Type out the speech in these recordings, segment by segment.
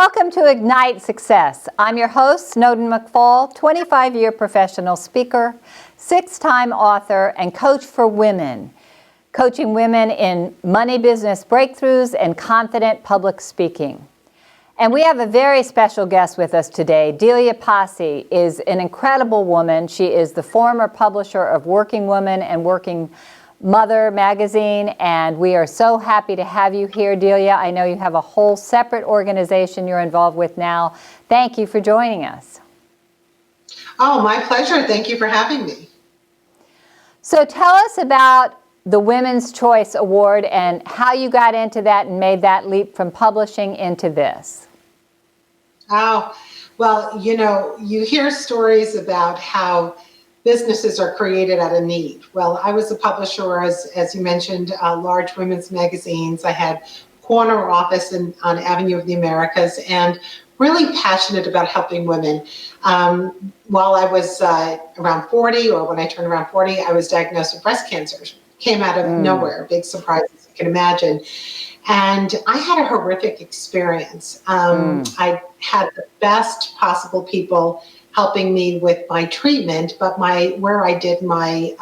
Welcome to Ignite Success. I'm your host, Snowden McFall, 25-year professional speaker, 6-time author, and coach for women, coaching women in money business breakthroughs and confident public speaking. And we have a very special guest with us today. Delia Passi is an incredible woman. She is the former publisher of Working Woman and Working Mother magazine, and we are so happy to have you here, Delia. I know you have a whole separate organization you're involved with now. Thank you for joining us. Oh, my pleasure. Thank you for having me. So tell us about the Women's Choice Award and how you got into that and made that leap from publishing into this. Oh, well, you hear stories about how businesses are created out of need. Well, I was a publisher, as you mentioned, large women's magazines. I had corner office on Avenue of the Americas, and really passionate about helping women. While I was around 40, or when I turned around 40, I was diagnosed with breast cancer. Came out of nowhere, big surprise, as you can imagine. And I had a horrific experience. I had the best possible people helping me with my treatment, but where I did my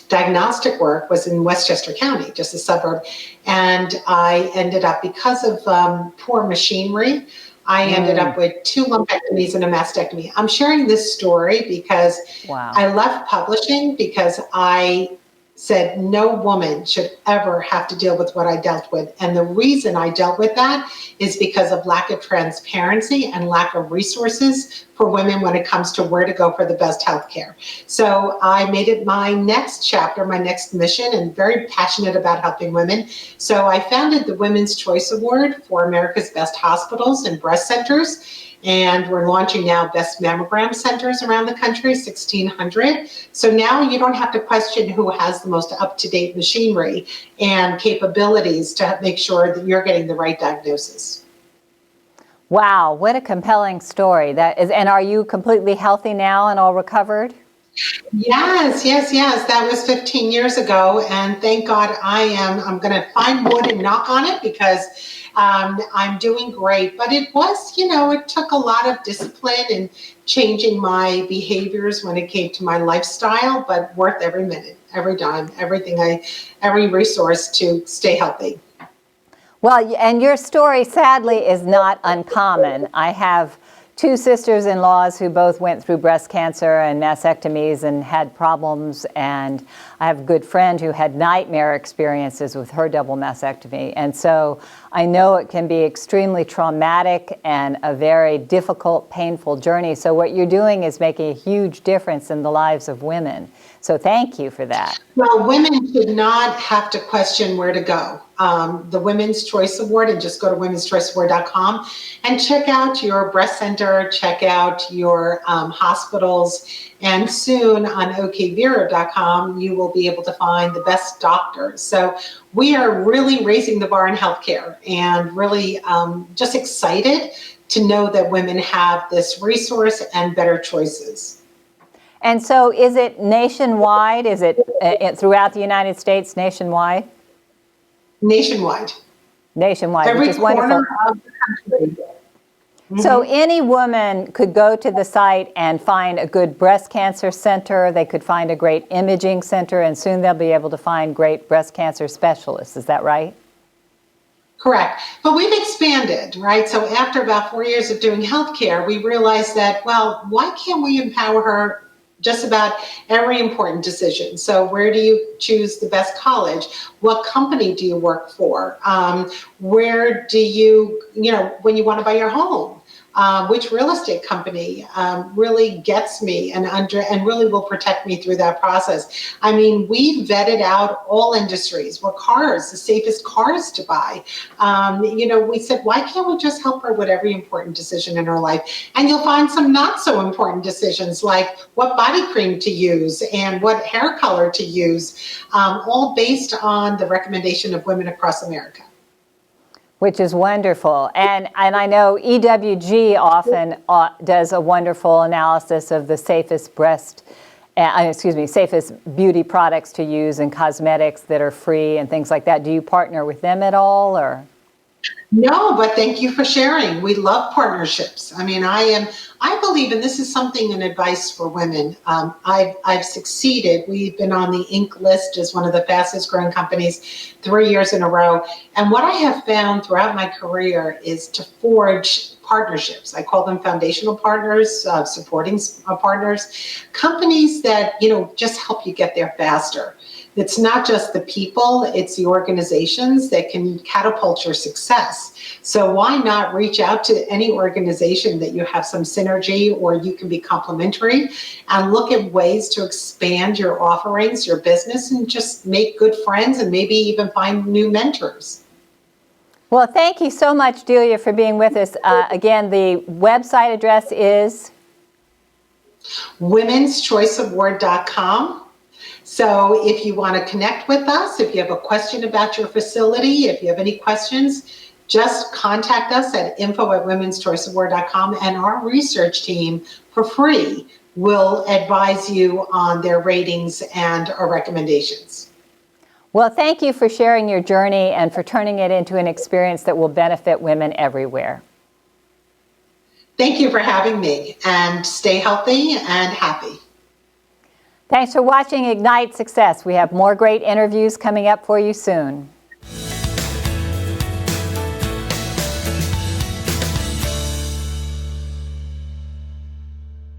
diagnostic work was in Westchester County, just a suburb. And I ended up, because of poor machinery, I ended up with 2 lumpectomies and a mastectomy. I'm sharing this story because I left publishing because I said no woman should ever have to deal with what I dealt with. And the reason I dealt with that is because of lack of transparency and lack of resources for women when it comes to where to go for the best health care. So I made it my next chapter, my next mission, and very passionate about helping women. So I founded the Women's Choice Award for America's Best Hospitals and Breast Centers. And we're launching now best mammogram centers around the country, 1,600. So now you don't have to question who has the most up-to-date machinery and capabilities to make sure that you're getting the right diagnosis. Wow, what a compelling story that is. And are you completely healthy now and all recovered? Yes. That was 15 years ago. And thank God I'm going to find wood and knock on it because I'm doing great. But it was, it took a lot of discipline and changing my behaviors when it came to my lifestyle, but worth every minute, every dime, every resource to stay healthy. Well, and your story, sadly, is not uncommon. I have 2 sisters-in-laws who both went through breast cancer and mastectomies and had problems, and I have a good friend who had nightmare experiences with her double mastectomy. And so I know it can be extremely traumatic and a very difficult, painful journey. So what you're doing is making a huge difference in the lives of women. So thank you for that. Well, women should not have to question where to go. The Women's Choice Award, and just go to womenschoiceaward.com and check out your breast center, check out your hospitals, and soon on okvera.com, you will be able to find the best doctors. So we are really raising the bar in healthcare and really just excited to know that women have this resource and better choices. And so is it nationwide? Is it throughout the United States, nationwide? Nationwide. Nationwide, Every which is wonderful. corner of the country. So any woman could go to the site and find a good breast cancer center. They could find a great imaging center, and soon they'll be able to find great breast cancer specialists. Is that right? Correct. But we've expanded, right? So after about 4 years of doing healthcare, we realized that, well, why can't we empower her just about every important decision? So where do you choose the best college? What company do you work for? Where do you, when you want to buy your home? Which real estate company really gets me and really will protect me through that process. I mean, we vetted out all industries. What cars, the safest cars to buy? We said, why can't we just help her with every important decision in her life? And you'll find some not so important decisions, like what body cream to use and what hair color to use, all based on the recommendation of women across America. Which is wonderful. And I know EWG often does a wonderful analysis of the safest safest beauty products to use and cosmetics that are free and things like that. Do you partner with them at all, or? No, but thank you for sharing. We love partnerships. I mean, I believe, and this is something, an advice for women. I've succeeded. We've been on the Inc. list as one of the fastest growing companies 3 years in a row. And what I have found throughout my career is to forge partnerships. I call them foundational partners, supporting partners, companies that, just help you get there faster. It's not just the people, it's the organizations that can catapult your success. So why not reach out to any organization that you have some synergy or you can be complementary and look at ways to expand your offerings, your business, and just make good friends and maybe even find new mentors. Well, thank you so much, Delia, for being with us. Again, the website address is womenschoiceaward.com. So if you want to connect with us, if you have a question about your facility, if you have any questions, just contact us at info@womenschoiceaward.com, and our research team for free will advise you on their ratings and our recommendations. Well, thank you for sharing your journey and for turning it into an experience that will benefit women everywhere. Thank you for having me, and stay healthy and happy. Thanks for watching Ignite Success. We have more great interviews coming up for you soon.